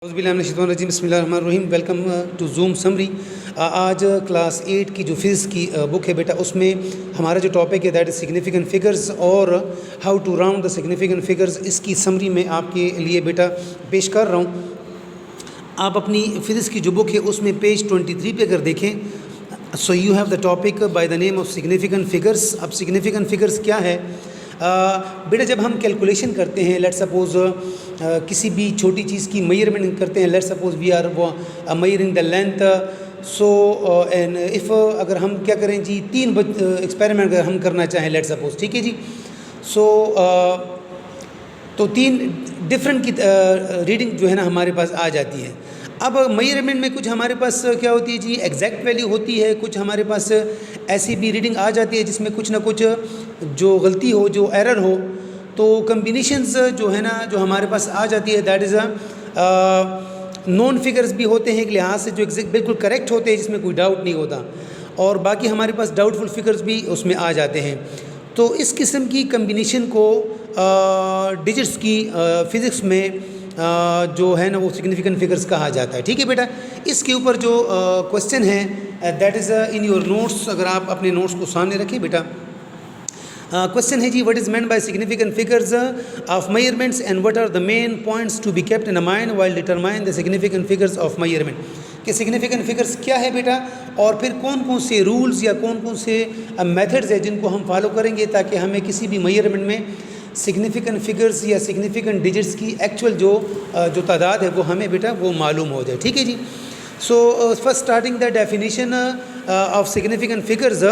बिस्मिल्लाहिर्रहमानिर्रहीम। Welcome to Zoom summary. आज class 8 की जो फिज़िक्स की बुक है बेटा, उसमें हमारा जो टॉपिक है दैट इज़ सिग्निफिकेंट फिगर्स और how to round the significant figures. इसकी समरी मैं आपके लिए बेटा पेश कर रहा हूँ। आप अपनी फिज़िक्स की जो बुक है उसमें पेज 23 पे अगर देखें, so you have the topic by the name of significant figures. अब सिग्निफिकेंट फिगर्स क्या है बेटा? जब हम कैलकुलेशन करते हैं, लेट्स सपोज़ किसी भी छोटी चीज़ की मेजरमेंट करते हैं, let's suppose we are measuring the length, so and if अगर हम क्या करें जी, 3 एक्सपेरिमेंट अगर हम करना चाहें, लेट्स सपोज़, ठीक है जी। सो तो 3 डिफरेंट की रीडिंग जो है ना हमारे पास आ जाती है। अब मेजरमेंट में कुछ हमारे पास क्या होती है जी, एग्जैक्ट वैल्यू होती है, कुछ हमारे पास ऐसी भी रीडिंग आ जाती है जिसमें कुछ ना कुछ जो गलती हो, जो एरर हो। तो कम्बिनेशंस जो है ना जो हमारे पास आ जाती है दैट इज़ नॉन फिगर्स भी होते हैं एक लिहाज से, जो एग्जैक्ट बिल्कुल करेक्ट होते हैं जिसमें कोई डाउट नहीं होता, और बाकी हमारे पास डाउटफुल फिगर्स भी उसमें आ जाते हैं। तो इस किस्म की कम्बिनेशन को डिजिट्स की फ़िज़िक्स में जो है ना वो सिग्निफिकेंट फिगर्स कहा जाता है, ठीक है बेटा। इसके ऊपर जो क्वेश्चन है that is in your notes, अगर आप अपने नोट्स को सामने रखें बेटा। क्वेश्चन है जी, what is meant by significant figures of measurements and what are the main points to be kept in the mind while determine the significant figures of measurement. कि सिग्निफिकेंट फिगर्स क्या है बेटा, और फिर कौन कौन से रूल्स या कौन कौन से मेथड्स हैं जिनको हम फॉलो करेंगे ताकि हमें किसी भी मेजरमेंट में सिग्निफिकेंट फिगर्स या सिग्निफिकेंट डिजिट्स की एक्चुअल जो तादाद है वो हमें बेटा वो मालूम हो जाए, ठीक है जी। So first starting the definition of significant figures.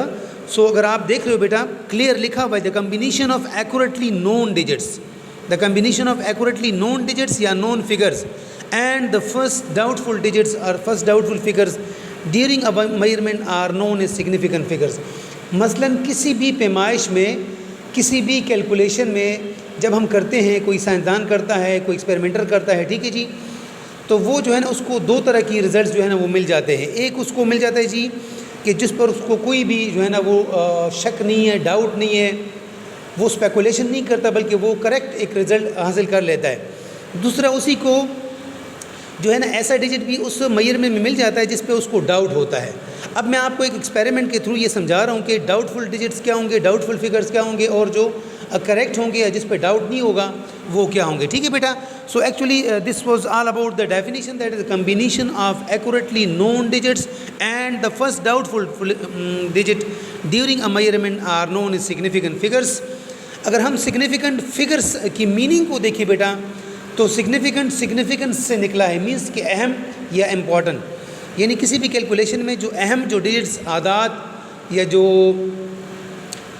So अगर आप देख रहे हो बेटा, क्लियर लिखा हुआ है the combination of accurately known digits, the combination of accurately known digits या known figures and the first doubtful digits और first doubtful figures during a measurement are known as significant figures. मसलन किसी भी पैमाइश में, किसी भी कैलकुलेशन में जब हम करते हैं, कोई साइंसदान करता है, कोई एक्सपेरिमेंटर करता है, ठीक है जी, तो वो जो है ना उसको 2 तरह की रिज़ल्ट्स जो है ना वो मिल जाते हैं। एक उसको मिल जाता है जी कि जिस पर उसको कोई भी जो है ना वो शक नहीं है, डाउट नहीं है, वो स्पेकुलेशन नहीं करता बल्कि वो करेक्ट एक रिज़ल्ट हासिल कर लेता है। दूसरा, उसी को जो है ना ऐसा डिजिट भी उस मेजरमेंट में मिल जाता है जिस पे उसको डाउट होता है। अब मैं आपको एक एक्सपेरिमेंट के थ्रू ये समझा रहा हूँ कि डाउटफुल डिजिट्स क्या होंगे, डाउटफुल फिगर्स क्या होंगे, और जो करेक्ट होंगे या जिस पे डाउट नहीं होगा वो क्या होंगे, ठीक है बेटा। So actually this was all about the definition that is the combination of accurately known digits and the first doubtful digit during a measurement are known as significant figures. अगर हम सिग्निफिकेंट फिगर्स की meaning को देखें बेटा, तो significance से निकला है, मीन्स कि अहम या इम्पॉर्टेंट, यानी किसी भी कैलकुलेशन में जो अहम जो डिजिट्स, आदात या जो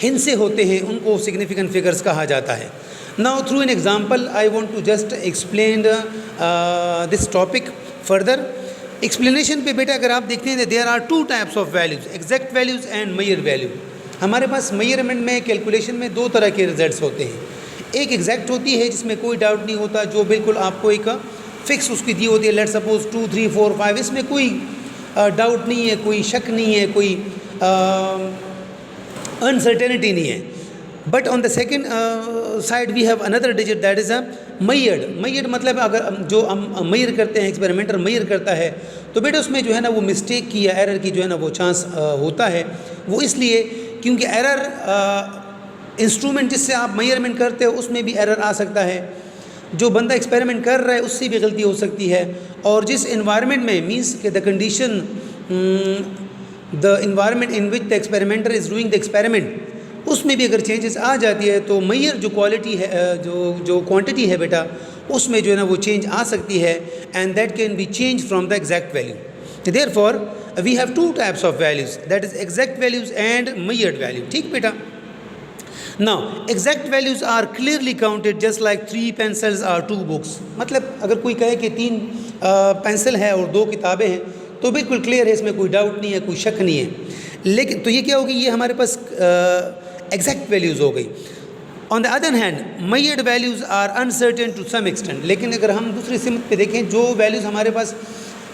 हिस्से होते हैं उनको सिग्निफिकेंट फिगर्स कहा जाता है। Now through an example I want to just explain this topic further. Explanation पे बेटा अगर आप देखते हैं there are 2 types of values, exact values and measure value. हमारे पास मेजरमेंट में, कैलकुलेशन में 2 तरह के रिजल्ट्स होते हैं। एक एग्जैक्ट होती है जिसमें कोई डाउट नहीं होता, जो बिल्कुल आपको एक फिक्स उसकी दी होती है, लेट्स सपोज 2, 3, 4, 5, इसमें कोई डाउट नहीं है, कोई शक नहीं है, कोई अनसर्टेनिटी नहीं है। But on the second side we have another digit that is a measured मतलब अगर जो हम मैयर करते हैं, एक्सपेरिमेंटर मैयर करता है, तो बेटा उसमें जो है ना वो मिस्टेक की या एरर की जो है ना वो चांस होता है। वो इसलिए क्योंकि एरर इंस्ट्रूमेंट जिससे आप मेजरमेंट करते हो उसमें भी एरर आ सकता है, जो बंदा एक्सपेरिमेंट कर रहा है उससे भी गलती हो सकती है, और जिस इन्वायरमेंट में मीन्स के the condition the environment in which the experimenter is doing the experiment उसमें भी अगर चेंजेस आ जाती है तो मैयर जो क्वालिटी है, जो क्वांटिटी है बेटा, उसमें जो है ना वो चेंज आ सकती है, and that can be change from the exact value. Therefore we have 2 types of values that is exact values and measured value, ठीक बेटा। Now, exact values are clearly counted just like 3 pencils or 2 books. मतलब अगर कोई कहे कि 3 pencil है और 2 किताबें हैं तो बिल्कुल क्लियर है, इसमें कोई डाउट नहीं है, कोई शक नहीं है। लेकिन तो ये क्या होगी, ये हमारे पास एग्जैक्ट वैल्यूज़ हो गई। On the other hand measured values are uncertain to some extent. लेकिन अगर हम दूसरी सिमत पे देखें, जो वैल्यूज़ हमारे पास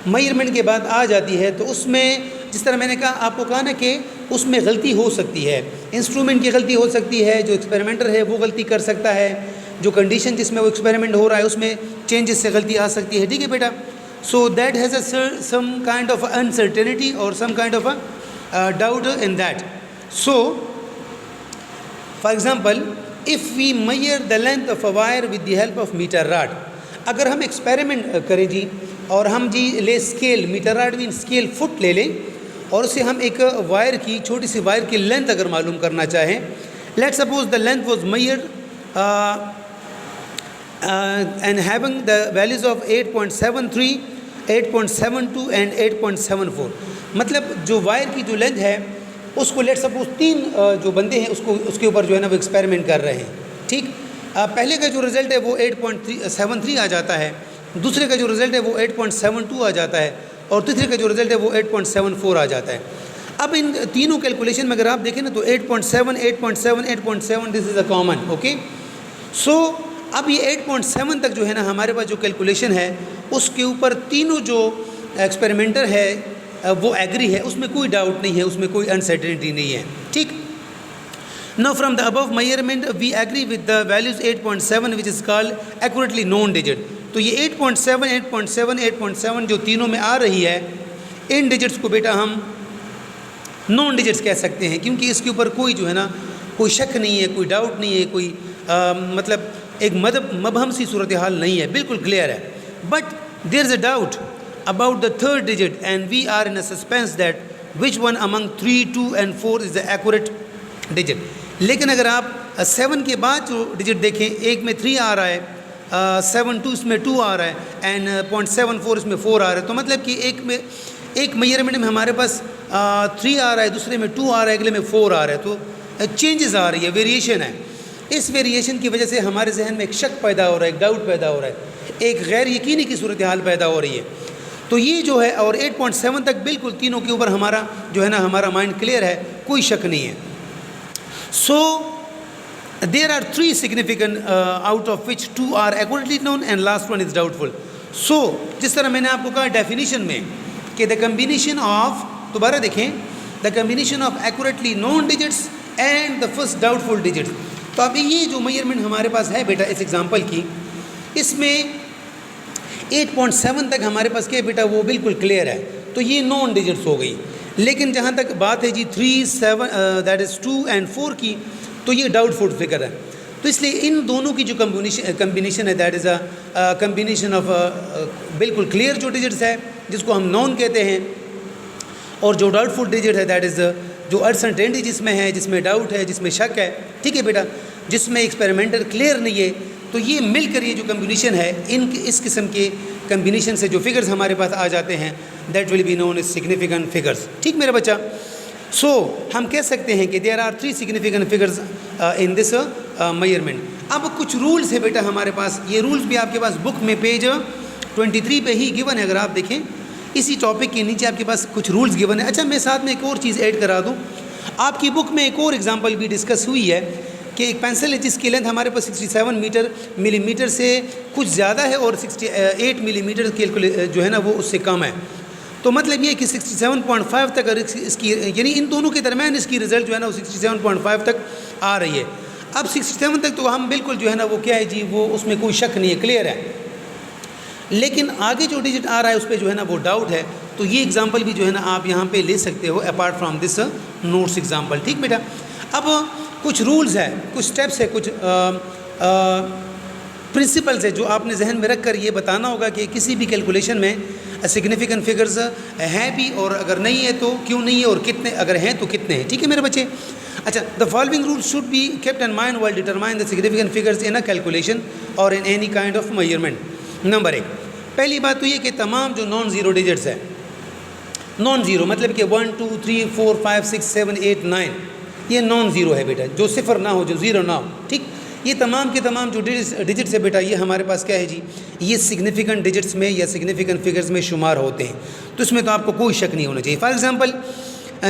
मेजरमेंट के बाद आ जाती है तो उसमें जिस तरह मैंने कहा आपको कहा ना कि उसमें गलती हो सकती है, इंस्ट्रूमेंट की गलती हो सकती है, जो एक्सपेरिमेंटर है वो गलती कर सकता है, जो कंडीशन जिसमें वो एक्सपेरिमेंट हो रहा है उसमें चेंजेस से गलती आ सकती है, ठीक है बेटा। So that has some kind of uncertainty और some kind of doubt in that. So for example, if we measure the length of a wire with the help of metre rod, अगर हम एक्सपेरिमेंट करें जी और हम जी ले scale, metre rod mean scale foot ले लें और उससे हम एक वायर की, छोटी सी वायर की लेंथ अगर मालूम करना चाहें, let's suppose the length was measured and having the values of 8.73, 8.72 and 8.74, मतलब जो वायर की जो लेंथ है उसको लेट सपोज 3 जो बंदे हैं उसको उसके ऊपर जो है ना वो एक्सपेरिमेंट कर रहे हैं, ठीक। पहले का जो रिज़ल्ट है वो 8.73 आ जाता है, दूसरे का जो रिज़ल्ट है वो 8.72 आ जाता है और तीसरे का जो रिज़ल्ट है वो 8.74 आ जाता है। अब इन तीनों कैलकुलेशन में अगर आप देखें ना तो 8.7, 8.7, 8.7 this is a common, okay. सो अब ये 8.7 तक जो है ना हमारे पास जो कैलकुलेशन है उसके ऊपर तीनों जो एक्सपेरिमेंटर है वो एग्री है, उसमें कोई डाउट नहीं है, उसमें कोई अनसर्टेनिटी नहीं है, ठीक। Now from the above measurement we agree with the values 8.7 which is called accurately known digit. तो ये 8.7, 8.7, 8.7 जो तीनों में आ रही है, इन डिजिट्स को बेटा हम नॉन डिजिट्स कह सकते हैं, क्योंकि इसके ऊपर कोई जो है ना कोई शक नहीं है, कोई डाउट नहीं है, कोई मतलब एक मबहम सी सूरत हाल नहीं है, बिल्कुल क्लियर है। But there is a doubt about the third digit and we are in a suspense that which one among 3, 2 and 4 is the accurate digit। लेकिन अगर आप 7 के बाद जो डिजिट देखें, एक में 3 आ रहा है, 7.2 इसमें 2 आ रहा है एंड 0.74 इसमें 4 आ रहा है, तो मतलब कि एक मेजरमेंट में हमारे पास 3 आ रहा है, दूसरे में 2 आ रहा है, अगले में 4 आ रहा है, तो चेंजेस आ रही है, वेरिएशन है। इस वेरिएशन की वजह से हमारे जहन में एक शक पैदा हो रहा है, एक डाउट पैदा हो रहा है, एक गैर यकीनी की सूरत हाल पैदा हो रही है। तो ये जो है और 8.7 तक बिल्कुल तीनों के ऊपर हमारा जो है ना हमारा माइंड क्लियर है, कोई शक नहीं है। So there are 3 significant out of which 2 are accurately known and last one is doubtful. So जिस तरह मैंने आपको कहा डेफिनेशन में कि द कम्बिनेशन ऑफ, दोबारा देखें, the combination of accurately known digits and the first doubtful digits. तो अब ये जो मेजरमेंट हमारे पास है बेटा इस एग्जाम्पल की, इसमें 8.7 तक हमारे पास क्या बेटा वो बिल्कुल क्लियर है, तो ये नॉन डिजिट्स हो गई। लेकिन जहाँ तक बात है जी 3, 7 दैट इज़ 2 एंड 4 की, तो ये डाउटफुल फिगर है। तो इसलिए इन दोनों की जो कम्बिनेशन है that is a combination of बिल्कुल क्लियर जो डिजिट्स है जिसको हम नॉन कहते हैं, और जो डाउटफुल डिजिट है दैट इज़ जो अनसर्टेनिटी जिसमें है, जिसमें डाउट है, जिसमें शक है, ठीक है बेटा, जिसमें एक्सपेरिमेंटल क्लियर नहीं है। तो ये मिलकर ये जो कम्बिनेशन है, इस किस्म के कम्बिनेशन से जो फिगर्स हमारे पास आ जाते हैं that will be known as significant figures, ठीक मेरा बच्चा। सो हम कह सकते हैं कि there are 3 significant figures in this measurement. अब कुछ रूल्स है बेटा हमारे पास, ये रूल्स भी आपके पास बुक में पेज 23 पे ही गिवन है। अगर आप देखें इसी टॉपिक के नीचे आपके पास कुछ रूल्स गिवन है। अच्छा, मैं साथ में एक और चीज़ ऐड करा दूँ, आपकी बुक में एक और एग्जाम्पल भी डिस्कस हुई है कि एक पेंसिल है जिसकी लेंथ हमारे पास 67 मिलीमीटर से कुछ ज़्यादा है और 68 मिलीमीटर जो है ना वो उससे कम है। तो मतलब ये कि 67.5 तक अगर इसकी यानी इन दोनों के दरमियान इसकी रिज़ल्ट जो है ना वो 67.5 तक आ रही है। अब 67 तक तो हम बिल्कुल जो है ना वो क्या है जी, वो उसमें कोई शक नहीं है, क्लियर है। लेकिन आगे जो डिजिट आ रहा है उस पर जो है ना वो डाउट है। तो ये एग्जाम्पल भी जो है ना आप यहाँ पे ले सकते हो apart from this notes example, ठीक बेटा। अब कुछ रूल्स है, कुछ स्टेप्स है, कुछ प्रिंसिपल्स है जो आपने जहन में रख कर ये बताना होगा कि किसी भी कैलकुलेशन में सिग्निफिकेंट फिगर्स हैं भी, और अगर नहीं है तो क्यों नहीं है, और कितने अगर हैं तो कितने हैं, ठीक है मेरे बच्चे। अच्छा, the following rules should be kept in mind while determine the significant figures in a calculation और in any kind of measurement. Number 1, पहली बात तो ये कि तमाम जो नॉन ज़ीरो डिजिट्स है, नॉन ज़ीरो मतलब कि 1, 2, 3, 4, 5, 6, 7, 8, 9 ये नॉन ज़ीरो है बेटा, जो सिफर ना हो, जो ज़ीरो ना हो, ठीक। ये तमाम के तमाम जो डिजिट्स है बेटा, ये हमारे पास क्या है जी, ये सिग्निफिकेंट डिजिट्स में या सिग्निफिकेंट फिगर्स में शुमार होते हैं। तो इसमें तो आपको कोई शक नहीं होना चाहिए। For example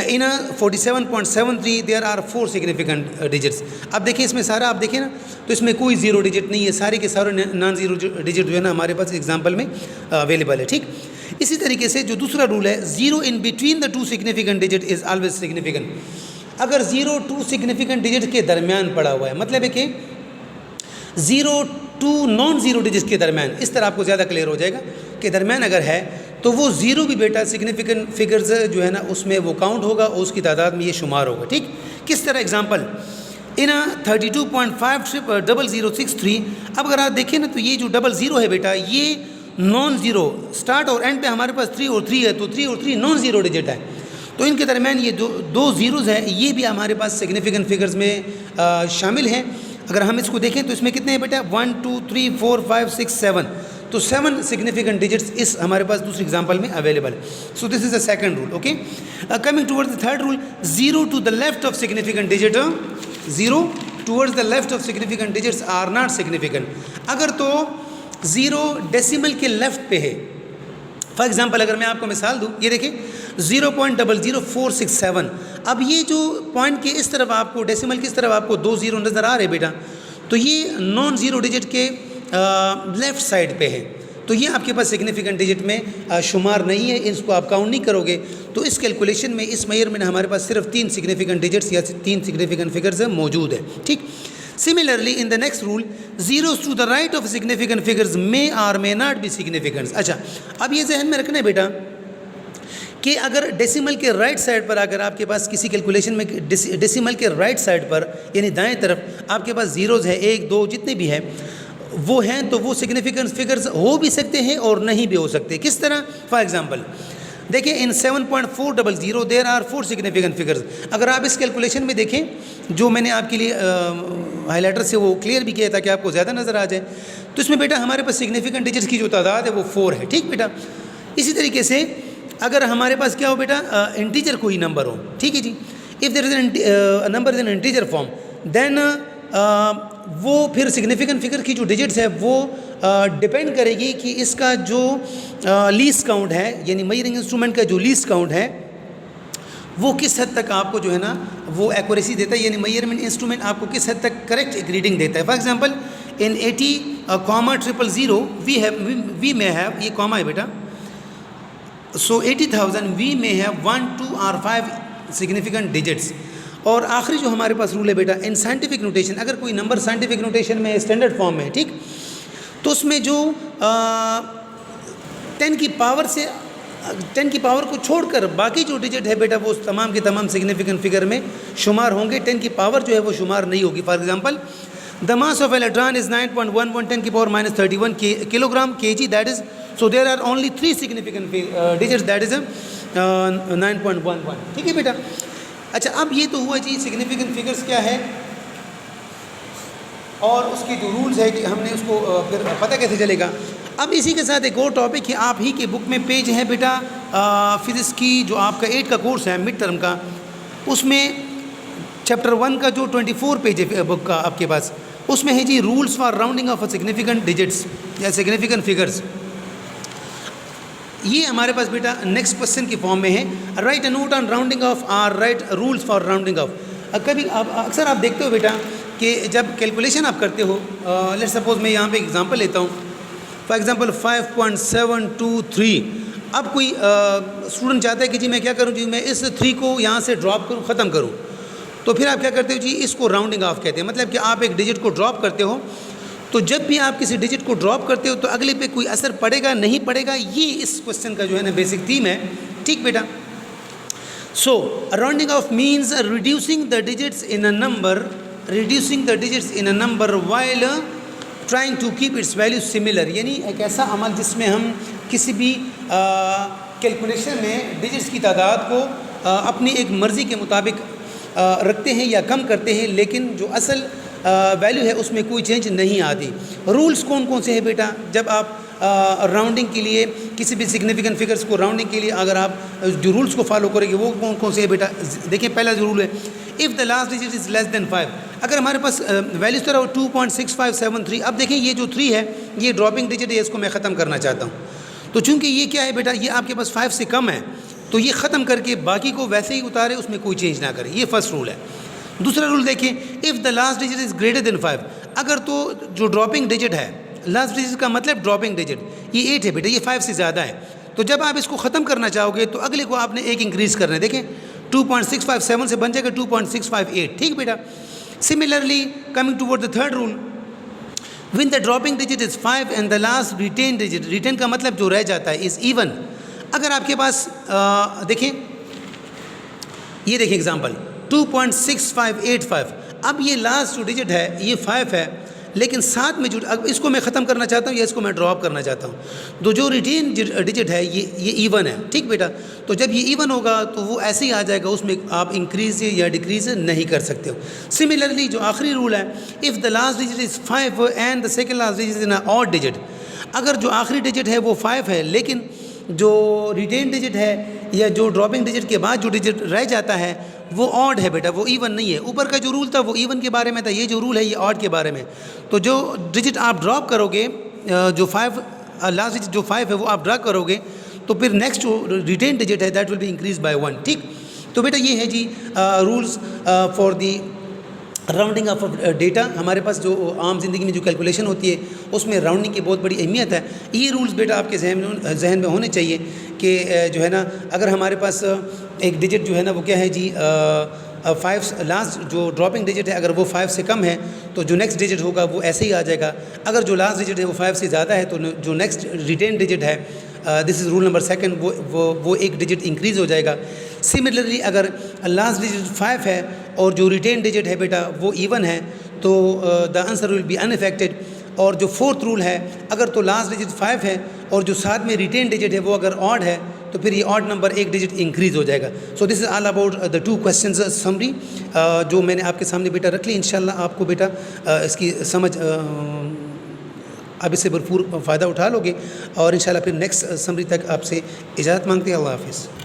in 47.73 there are 4 significant digits. अब देखिए इसमें सारा आप देखें ना तो इसमें कोई ज़ीरो डिजिट नहीं है, सारे के सारे नॉन ज़ीरो डिजिट जो है ना हमारे पास एग्जाम्पल में अवेलेबल है, ठीक। इसी तरीके से जो दूसरा रूल है, zero in between the 2 significant digit is always significant. अगर ज़ीरो 2 सिग्निफिकेंट डिजिट के दरमियान पड़ा हुआ है, मतलब है कि zero to non zero digit के दरमियान, इस तरह आपको ज़्यादा क्लियर हो जाएगा कि दरमियान अगर है तो वो ज़ीरो भी बेटा सिग्निफिकेंट फिगर्स जो है ना उसमें वो काउंट होगा और उसकी तादाद में ये शुमार होगा। ठीक, किस तरह एग्जांपल इन 32.50063। अब अगर आप देखें ना तो ये जो 00 है बेटा ये नॉन ज़ीरो, स्टार्ट और एंड पे हमारे पास 3 और 3 है, तो 3 और 3 नॉन ज़ीरो डिजिट है, तो इनके दरमियान ये दो ज़ीरोज़ हैं, ये भी हमारे पास सिग्निफिकेंट फिगर्स में शामिल हैं। अगर हम इसको देखें तो इसमें कितने हैं बेटा 1 2 3 4 5 6 7, तो 7 सिग्निफिकेंट डिजिट्स इस हमारे पास दूसरी एग्जांपल में अवेलेबल है। So this is the second rule. Okay, coming towards the third rule, zero to the left of significant digit, zero towards the left of significant digits are not significant. अगर तो zero decimal के left पे है, for example अगर मैं आपको मिसाल दूँ, ये देखिए 0.00467, अब ये जो पॉइंट के इस तरफ आपको डेसिमल की इस तरफ आपको 2 ज़ीरो नज़र आ रहे बेटा, तो ये नॉन ज़ीरो डिजिट के लेफ़्ट साइड पे है, तो ये आपके पास सिग्निफिकेंट डिजिट में शुमार नहीं है, इसको आप काउंट नहीं करोगे। तो इस कैलकुलेशन में, इस मेजर में हमारे पास सिर्फ 3 सिग्निफिकेंट डिजिट्स या 3 सिग्निफिकेंट फिगर्स मौजूद है। ठीक, similarly in the next rule, zeros to the right of significant figures may or may not be significant. अच्छा, अब ये जहन में रखना है बेटा कि अगर डेसिमल के राइट साइड पर, अगर आपके पास किसी कैलकुलेशन में डेसिमल के राइट साइड पर यानी दाएं तरफ आपके पास ज़ीरोज़ है, 1 2 जितने भी हैं वो हैं, तो वो सिग्निफिकेंट फिगर्स हो भी सकते हैं और नहीं भी हो सकते। किस तरह? फॉर एग्जांपल देखिए इन 7.400 देयर आर 4 सिग्निफिकेंट फिगर्स। अगर आप इस कैलकुलेशन में देखें जो मैंने आपके लिए हाईलाइटर से वो क्लियर भी किया ताकि आपको ज़्यादा नज़र आ जाए, तो इसमें बेटा हमारे पास सिग्निफिकेंट डिजिट्स की जो तादाद है वो 4 है। ठीक बेटा, इसी तरीके से अगर हमारे पास क्या हो बेटा, इंटीजर कोई नंबर हो, ठीक है जी, if there is a number in integer form, then वो फिर सिग्निफिकेंट फिगर की जो डिजिट्स है वो डिपेंड करेगी कि इसका जो लीस्ट काउंट है, यानी मेजरिंग इंस्ट्रूमेंट का जो लीस्ट काउंट है वो किस हद तक आपको जो है ना वो एक्यूरेसी देता है, यानी मेजरमेंट इंस्ट्रूमेंट आपको किस हद तक करेक्ट एक रीडिंग देता है। For example in 80,000 we may have, ये कॉमा है बेटा, so 80,000 we may have 1 2 or 5 significant digits. और आखिरी जो हमारे पास रूल है बेटा, इन साइंटिफिक नोटेशन, अगर कोई नंबर साइंटिफिक नोटेशन में स्टैंडर्ड फॉर्म में है, ठीक, तो उसमें जो 10 की पावर से 10 की पावर को छोड़कर बाकी जो डिजिट है बेटा वो तमाम के तमाम सिग्निफिकेंट फिगर में शुमार होंगे, 10 की पावर जो है वो शुमार नहीं होगी। For example the mass of electron is 9.11 10 की power -31 kilogram kg, that is, so there are only 3 significant digits, that is 9.11। ठीक है बेटा। अच्छा, अब ये तो हुआ जी सिग्निफिकेंट फिगर्स क्या है और उसकी जो रूल्स है कि हमने उसको फिर पता कैसे चलेगा। अब इसी के साथ एक और टॉपिक है, आप ही के बुक में पेज है बेटा फिज़िक्स की जो आपका 8 का कोर्स है मिड टर्म का, उसमें चैप्टर 1 का जो 24 पेज है बुक का आपके पास, उसमें है जी rules for rounding off significant digits या सिग्निफिकेंट फिगर्स। ये हमारे पास बेटा नेक्स्ट क्वेश्चन की फॉर्म में है, write a note on rounding off or write rules for rounding off. कभी अक्सर आप देखते हो बेटा कि जब कैलकुलेशन आप करते हो, लेट सपोज मैं यहाँ पे एग्जांपल लेता हूँ, फॉर एग्जांपल 5.723। अब कोई स्टूडेंट चाहता है कि जी मैं क्या करूँ जी, मैं इस 3 को यहाँ से ड्रॉप करूँ, ख़त्म करूँ, तो फिर आप क्या करते हो जी, इसको राउंडिंग ऑफ कहते हैं। मतलब कि आप एक डिजिट को ड्रॉप करते हो, तो जब भी आप किसी डिजिट को ड्रॉप करते हो तो अगले पे कोई असर पड़ेगा नहीं पड़ेगा, ये इस क्वेश्चन का जो है ना बेसिक थीम है। ठीक बेटा, so rounding off means reducing the digits in a number while trying to keep its value similar, यानी एक ऐसा अमल जिसमें हम किसी भी कैलकुलेशन में डिजिट्स की तादाद को अपनी एक मर्ज़ी के मुताबिक रखते हैं या कम करते हैं, लेकिन जो असल वैल्यू है उसमें कोई चेंज नहीं आती। रूल्स कौन कौन से हैं बेटा, जब आप राउंडिंग के लिए किसी भी सिग्निफिकेंट फिगर्स को राउंडिंग के लिए अगर आप जो रूल्स को फॉलो करेंगे वो कौन कौन से हैं बेटा। देखिए पहला जो रूल है, if the last digit is less than 5, अगर हमारे पास वैल्यूज तरह 2.6573, अब देखें ये जो 3 है ये ड्रॉपिंग डिजिट है, इसको मैं ख़त्म करना चाहता हूँ, तो चूँकि ये क्या है बेटा, ये आपके पास 5 से कम है, तो ये ख़त्म करके बाकी को वैसे ही उतारे, उसमें कोई चेंज ना करे, ये फर्स्ट रूल है। दूसरा रूल देखिए, if the last digit is greater than 5, अगर तो जो ड्रॉपिंग डिजिट है, लास्ट डिजिट का मतलब ड्रॉपिंग डिजिट, ये 8 है बेटा, ये 5 से ज़्यादा है, तो जब आप इसको ख़त्म करना चाहोगे तो अगले को आपने एक इंक्रीज़ करना है। देखें 2.657 से बन जाएगा 2.658। ठीक बेटा। Similarly coming toward the third rule, When the dropping digit is 5 and the last retained digit, retain का मतलब जो रह जाता है, is even. अगर आपके पास देखें, ये देखें एग्जाम्पल 2.6585, अब ये लास्ट जो डिजिट है ये 5 है, लेकिन साथ में जो, अब इसको मैं ख़त्म करना चाहता हूँ या इसको मैं ड्रॉप करना चाहता हूँ, तो जो रिटेन डिजिट है ये इवन है, ठीक बेटा। तो जब ये इवन होगा तो वो ऐसे ही आ जाएगा, उसमें आप इंक्रीज़ या डिक्रीज़ नहीं कर सकते हो। सिमिलरली जो आखिरी रूल है, if the last digit is 5 and the second last digit is an odd digit, अगर जो आखिरी डिजिट है वो 5 है, लेकिन जो रिटेन डिजिट है या जो ड्रॉपिंग डिजिट के बाद जो डिजिट रह जाता है वो ऑड है बेटा, वो इवन नहीं है। ऊपर का जो रूल था वो इवन के बारे में था, ये जो रूल है ये ऑड के बारे में। तो जो डिजिट आप ड्रॉप करोगे, जो 5 लास्ट डिजिट जो 5 है वो आप ड्रॉप करोगे, तो फिर नेक्स्ट जो रिटेन डिजिट है that will be increase by 1, ठीक। तो बेटा ये है जी rules for the rounding off data. हमारे पास जो आम ज़िंदगी में जो कैलकुलेशन होती है उसमें राउंडिंग की बहुत बड़ी अहमियत है। ये रूल्स बेटा आपके जहन में होने चाहिए कि जो है ना, अगर हमारे पास एक डिजिट जो है ना वो क्या है जी 5, लास्ट जो ड्रॉपिंग डिजिट है अगर वो 5 से कम है तो जो नेक्स्ट डिजिट होगा वो ऐसे ही आ जाएगा। अगर जो लास्ट डिजिट है वो 5 से ज़्यादा है तो जो नेक्स्ट रिटेन डिजिट है, दिस इज़ रूल नंबर 2, वो एक डिजिट इंक्रीज़ हो जाएगा। सिमिलरली अगर लास्ट डिजिट 5 है और जो रिटेन डिजिट है बेटा वो इवन है तो the answer will be unaffected. और जो 4th रूल है, अगर तो लास्ट डिजिट 5 है और जो साथ में रिटेन डिजिट है वो अगर ऑड है तो फिर ये ऑड नंबर एक डिजिट इंक्रीज़ हो जाएगा। सो this is all about the 2 questions summary जो मैंने आपके सामने बेटा रख ली। इंशाल्लाह आपको बेटा इसकी समझ अब इससे भरपूर फ़ायदा उठा लोगे और इंशाल्लाह फिर नेक्स्ट समरी तक आपसे इजाज़त मांगते हैं। अल्लाह हाफ़िज़।